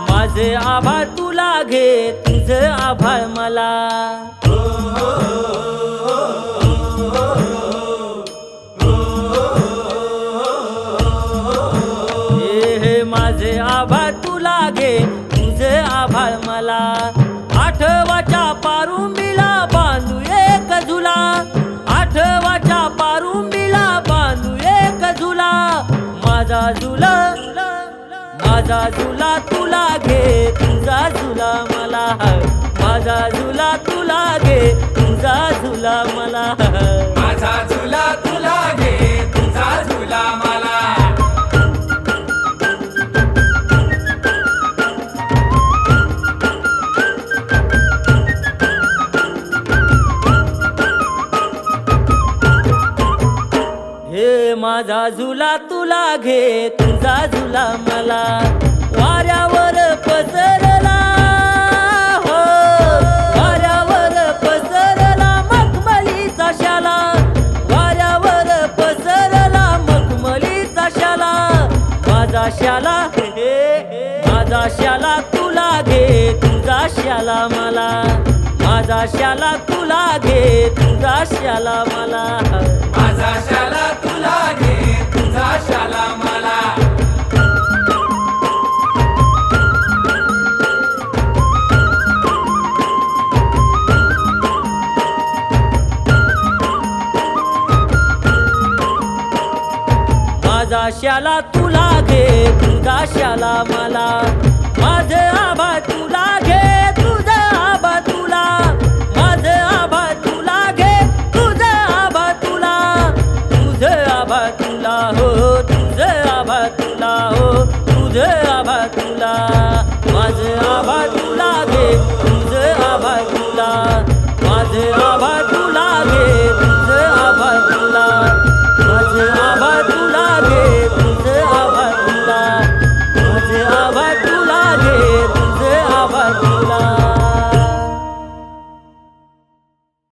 माझे आभाळ तुला घे, तुझं आभाळ मला. हे माझे आभाळ तुला घे, तुझं आभाळ मला. आठवाच्या पारुंबीला बांधू एक झुला, आठवाच्या पारुंबीला बांधू एक झुला. माझा झुला, माझा झुला तुला घे, तुझा झुला मला. माझा झुला तुला घे, तुझा झुला मला. माझा झुला तुला घे, तुझा झुला मला. हे माझा झुला तुला घे, तुझा झुला मला. वाऱ्यावर पसरला हो, वाऱ्यावर पसरला मखमलीचा शाला. वाऱ्यावर पसरला मखमलीचा शाला. माझा शाला, माझा शाला तुला घे, तुझा शाला मला. माझा शाला तुला घे, तुझा शाला मला. माझा शाला तुला घे, तुझा शाला मला. माझा शाला तुला घे, तुझा शाला मला.